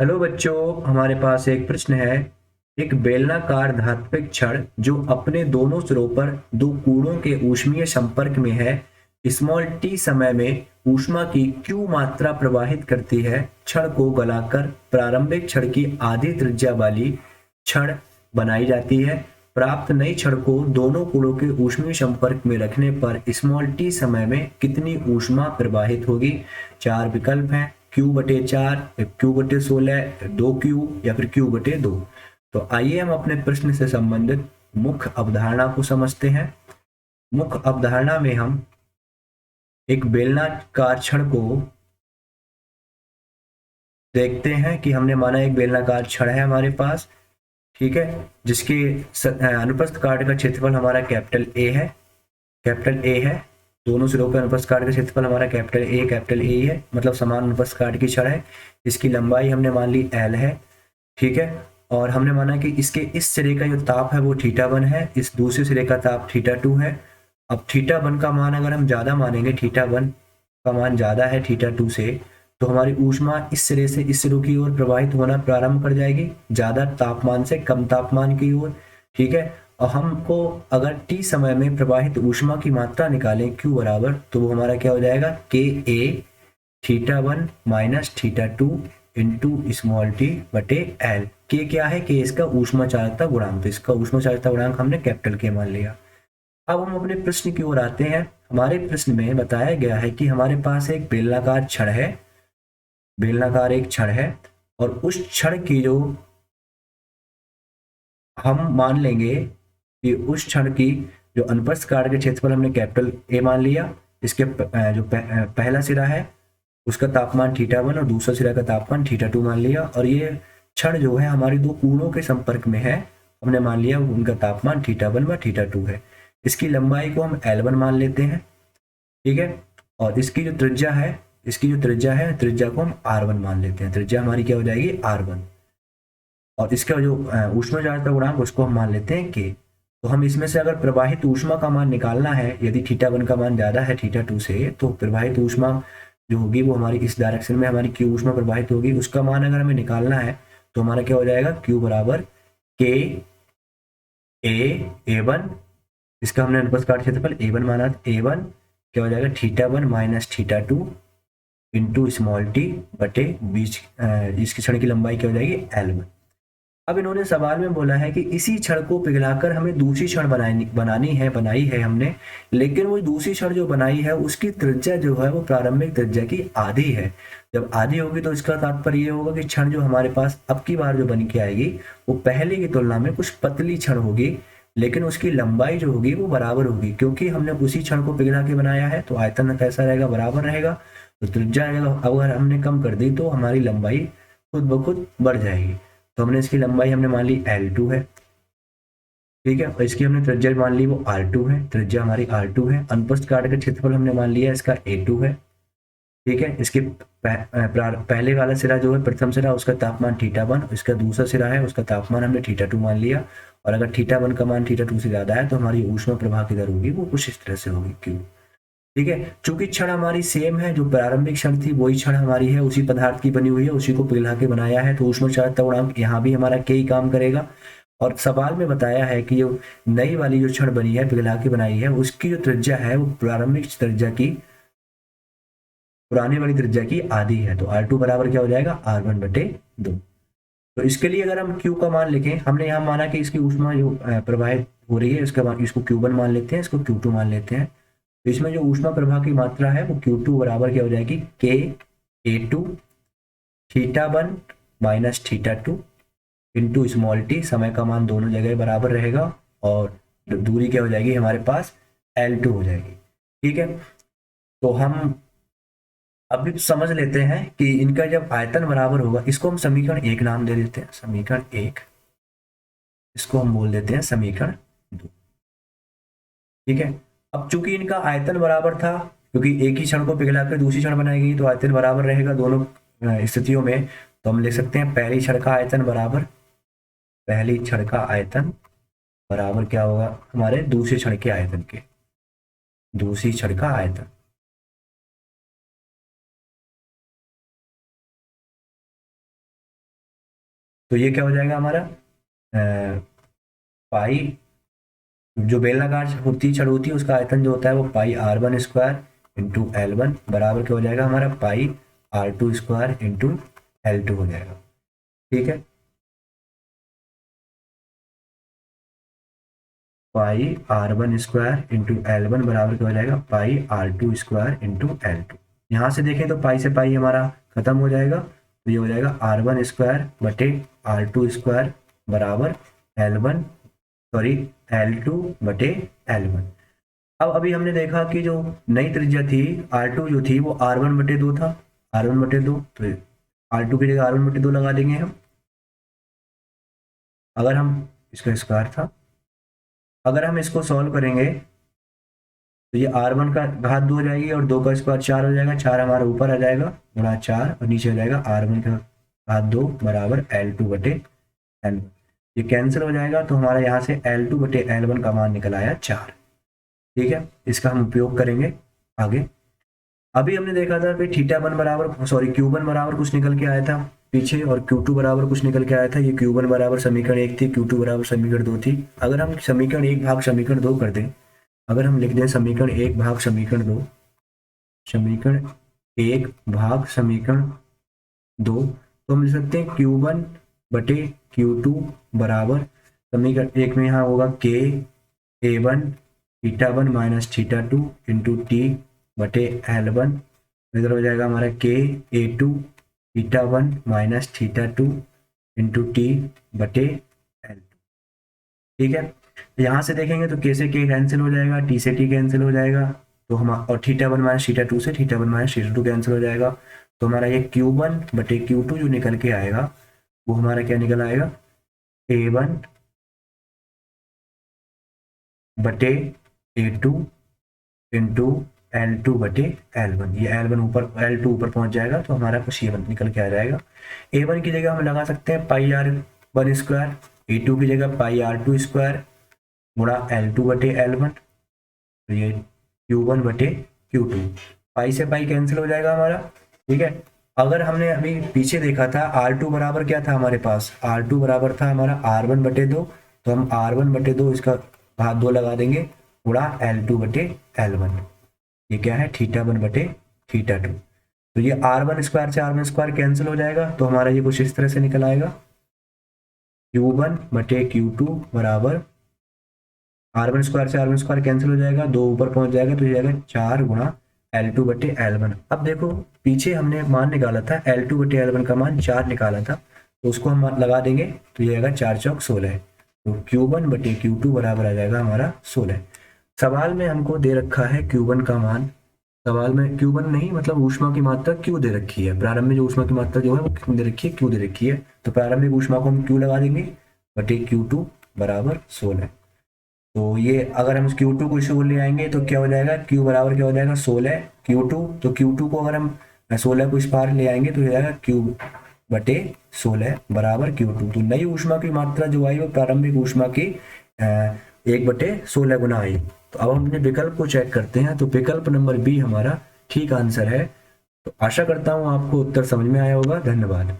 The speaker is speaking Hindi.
हेलो बच्चों, हमारे पास एक प्रश्न है। एक बेलनाकार धात्विक छड़ जो अपने दोनों सिरों पर दो कूड़ों के ऊष्मीय संपर्क में है, स्मॉल टी समय में ऊष्मा की क्यू मात्रा प्रवाहित करती है। छड़ को गलाकर प्रारंभिक छड़ की आधी त्रिज्या वाली छड़ बनाई जाती है। प्राप्त नई छड़ को दोनों कूड़ों के ऊष्मीय संपर्क में रखने पर स्मॉल टी समय में कितनी ऊष्मा प्रवाहित होगी। चार विकल्प हैं, Q/4, Q/16, 2Q या फिर Q/2। तो आइए हम अपने प्रश्न से संबंधित मुख्य अवधारणा को समझते हैं। मुख्य अवधारणा में हम एक बेलनाकार छड़ को देखते हैं कि हमने माना एक बेलनाकार छड़ है हमारे पास, ठीक है, जिसके अनुप्रस्थ काट का क्षेत्रफल हमारा कैपिटल ए है। दोनों सिरों पर अनुप्रस्थ काट का क्षेत्रफल हमारा कैपिटल ए है, मतलब समान अनुप्रस्थ काट की छड़ है। इसकी लंबाई हमने मान ली एल है, ठीक है। और हमने माना कि इसके इस सिरे का जो ताप है वो θ1 है, इस दूसरे सिरे का ताप θ2 है। अब θ1 का मान अगर हम ज्यादा मानेंगे, θ1 का मान ज्यादा है θ2 से, तो हमारी ऊष्मा इस सिरे से इस सिरे की ओर प्रवाहित होना प्रारंभ कर जाएगी, ज्यादा तापमान से कम तापमान की ओर, ठीक है। और हमको अगर टी समय में प्रवाहित ऊष्मा की मात्रा निकालें Q बराबर, तो वो हमारा क्या हो जाएगा, KA θ1 minus θ2 into small t बटे एल। के क्या है, के इसका ऊष्मा चालकता गुणांक, तो इसका ऊष्मा चालकता गुणांक हमने कैपिटल के मान लिया। अब हम अपने प्रश्न की ओर आते हैं। हमारे प्रश्न में बताया गया है कि हमारे पास एक बेलनाकार छड़ है, बेलनाकार एक छड़ है, और उस छड़ की जो हम मान लेंगे कि उस क्षण की जो अनुप्रस्थ काट के क्षेत्रफल हमने कैपिटल ए मान लिया, इसके पहला सिरा है उसका तापमान θ1 और दूसरा सिरा का तापमान θ2 मान लिया, और ये क्षण जो है हमारी दो कूड़ों के संपर्क में है, हमने मान लिया उनका तापमान θ1 व θ2 है। इसकी लंबाई को हम L1 मान लेते हैं, ठीक है। और इसकी जो त्रिज्या है त्रिज्या को हम R1 मान लेते हैं। त्रिज्या हमारी क्या हो जाएगी, R1। और इसका जो ऊष्मा चालकता गुणांक उसको हम मान लेते हैं के। तो हम इसमें से अगर प्रवाहित ऊष्मा का मान निकालना है, यदि θ1 का मान ज्यादा है θ2 से, तो प्रवाहित ऊष्मा जो होगी वो हमारी इस डायरेक्शन में हमारी Q ऊष्मा प्रवाहित होगी, उसका मान अगर हमें निकालना है तो हमारा क्या हो जाएगा, Q बराबर KA A1। इसका हमने अनुप्रस्थ काट क्षेत्रफल A1 माना, A1 क्या हो जाएगा, θ1 माइनस θ2 इंटू स्मॉल टी बटे बीच इसकी क्षण की लंबाई क्या हो जाएगी, L1। अब इन्होंने सवाल में बोला है कि इसी छड़ को पिघलाकर हमें दूसरी छड़ बनाई है हमने, लेकिन वो दूसरी छड़ जो बनाई है उसकी त्रिज्या जो है वो प्रारंभिक त्रिज्या की आधी है। जब आधी होगी तो इसका तात्पर्य ये होगा कि छड़ जो हमारे पास अब की बार जो बन के आएगी वो पहले की तुलना में कुछ पतली छड़ होगी, लेकिन उसकी लंबाई जो होगी वो बराबर होगी, क्योंकि हमने उसी छड़ को पिघला के बनाया है। तो आयतन कैसा रहेगा, बराबर रहेगा। तो त्रिज्या अगर हमने कम कर दी तो हमारी लंबाई खुद ब खुद बढ़ जाएगी। तो हमने इसकी लंबाई हमने मान ली L2 है, ठीक है। और इसकी हमने त्रिज्या मान ली वो R2 है, त्रिज्या हमारी R2 है। अनुप्रस्थ काट का क्षेत्रफल हमने मान लिया इसका A2 है, ठीक है। इसके पहले वाला सिरा जो है प्रथम सिरा उसका तापमान θ1, इसका दूसरा सिरा है उसका तापमान हमने θ2 मान लिया। और अगर θ1 का मान θ2 से ज्यादा है तो हमारी ऊष्मा प्रवाह की दर होगी वो कुछ इस तरह से होगी Q, ठीक है। चूंकि क्षण हमारी सेम है, जो प्रारंभिक क्षण थी वही क्षण हमारी है, उसी पदार्थ की बनी हुई है, उसी को पिघला के बनाया है, तो ऊष्मा चालकता गुणांक यहाँ भी हमारा के ही काम करेगा। और सवाल में बताया है कि जो नई वाली जो क्षण बनी है पिघला के बनाई है उसकी जो त्रिज्या है वो प्रारंभिक त्रिज्या की पुरानी वाली त्रिज्या की आधी है। तो R2 बराबर क्या हो जाएगा, R1/2। तो इसके लिए अगर हम Q का मान लिखें, हमने यहाँ माना कि इसकी ऊष्मा जो प्रवाहित हो रही है इसका मान, इसको Q1 मान लेते हैं, इसको Q2 मान लेते हैं। तो इसमें जो ऊष्मा प्रवाह की मात्रा है वो Q2 बराबर क्या हो जाएगी, KA2 θ1 minus θ2 into small T, समय का मान दोनों जगह बराबर रहेगा, और दूरी क्या हो जाएगी हमारे पास, L2 हो जाएगी, ठीक है। तो हम अभी समझ लेते हैं कि इनका जब आयतन बराबर होगा, इसको हम समीकरण 1 नाम दे देते हैं, समीकरण 1। इसको हम बोल देते हैं समीकरण 2, ठीक है। अब चूंकि इनका आयतन बराबर था, क्योंकि एक ही क्षण को पिघलाकर दूसरी क्षण बनाई गई, तो आयतन बराबर रहेगा दोनों स्थितियों में। तो हम लिख सकते हैं पहली क्षण का आयतन बराबर, पहली क्षण का आयतन बराबर क्या होगा हमारे दूसरी क्षण के आयतन के, दूसरी क्षण का आयतन, तो ये क्या हो जाएगा हमारा पाई, जो बेलनाकार होती छड़ होती है उसका आयतन जो होता है वो पाई r1 स्क्वायर इंटू L1 बराबर क्या हो जाएगा हमारा पाई r2 स्क्वायर इंटू L2 हो जाएगा। ठीक है, पाई r1 स्क्वायर इंटू L1 बराबर क्या हो जाएगा पाई r2 स्क्वायर इंटू L2। यहाँ से देखें तो पाई से पाई हमारा खत्म हो जाएगा, तो ये हो जाएगा r1 स्क्वायर बटे r2 स्क्वायर बराबर L1 सॉरी L2 बटे L1। अब अभी हमने देखा कि जो नई त्रिज्या थी R2 जो थी वो R1/2 था, R1/2, तो R2 की जगह R1/2 लगा देंगे हम। अगर हम इसका स्क्वायर था, अगर हम इसको सॉल्व करेंगे तो ये R1 का घात 2 हो जाएगी और 2 का स्क्वायर 4 हो जाएगा, 4 हमारा ऊपर आ जाएगा गुणा 4 और नीचे हो जाएगा R1 का घात 2 बराबर L2/L1। ये कैंसिल हो जाएगा तो हमारा यहाँ से L2/L1 का मान निकल आया 4। ठीक है, इसका हम उपयोग करेंगे आगे। अभी हमने देखा था कि θ1 बराबर सॉरी Q1 बराबर कुछ निकल के आया था पीछे और Q2 बराबर कुछ निकल के आया था। ये Q1 बराबर समीकरण 1 थी, Q2 बराबर समीकरण 2 थी। अगर हम समीकरण 1 भाग समीकरण 2 कर दें, अगर हम लिख दें समीकरण 1 भाग समीकरण 2, समीकरण 1 भाग समीकरण 2, तो हम लिख सकते हैं Q1 बटे Q2 बराबर समीकरण 1 में यहाँ होगा K A1 θ1 minus θ2 into T बटे L1, इधर हो जाएगा हमारा K A2 θ1 minus θ2 into T बटे L2। ठीक है, यहाँ से देखेंगे तो K से K कैंसिल हो जाएगा, T से T कैंसिल हो जाएगा, तो हम और θ1 माइनस θ2 से θ1 माइनस θ2 कैंसिल हो जाएगा, तो हमारा ये Q1 बटे Q2 जो निकल के आएगा वो हमारा क्या निकल आएगा A1 बटे A2 इंटू L2 बटे L1। ये L1 ऊपर L2 ऊपर पहुंच जाएगा तो हमारा कुछ A1 निकल के आ जाएगा। A1 की जगह हम लगा सकते हैं पाई R1 स्क्वायर, A2 की जगह पाई R2 स्क्वायर गुणा L2 बटे L1, तो ये Q1 बटे Q2, पाई से पाई कैंसिल हो जाएगा हमारा। ठीक है, अगर हमने अभी पीछे देखा था R2 बराबर क्या था हमारे पास, R2 बराबर था हमारा R1/2, तो हम R1/2 इसका घात 2 लगा देंगे गुणा L2 बटे L1, ये क्या है θ1 बटे θ2, तो ये R1 स्क्वायर से R1 स्क्वायर कैंसिल हो जाएगा, तो हमारा ये कुछ इस तरह से निकल आएगा Q1 बटे Q2 बराबर R1 स्क्वायर से R1 स्क्वायर कैंसिल हो जाएगा, 2 ऊपर पहुंच जाएगा तो ये जाएगा 4 गुणा L2 बटे L1। अब देखो पीछे हमने मान निकाला था L2 बटे L1 का मान 4 निकाला था, तो उसको हम लगा देंगे तो ये आएगा 4 चौक 16, तो Q1 बटे Q2 बराबर आ जाएगा हमारा 16। सवाल में हमको दे रखा है Q1 का मान, सवाल में Q1 नहीं मतलब ऊष्मा की मात्रा Q दे रखी है, प्रारंभिक ऊष्मा की मात्रा जो है वो दे रखी है Q दे रखी है, तो प्रारंभिक ऊष्मा को हम Q लगा देंगे बटे Q2 बराबर 16। तो ये अगर हम Q2 को इसे ले आएंगे तो क्या हो जाएगा Q बराबर क्या हो जाएगा 16 Q2, तो Q2 को अगर हम 16 को इस पार ले आएंगे तो हो जाएगा Q बटे 16 बराबर Q2। तो नई ऊष्मा की मात्रा जो आई वो प्रारंभिक ऊष्मा की 1/16 गुना आई। तो अब हम अपने विकल्प को चेक करते हैं, तो विकल्प नंबर बी हमारा ठीक आंसर है। तो आशा करता हूँ आपको उत्तर समझ में आया होगा। धन्यवाद।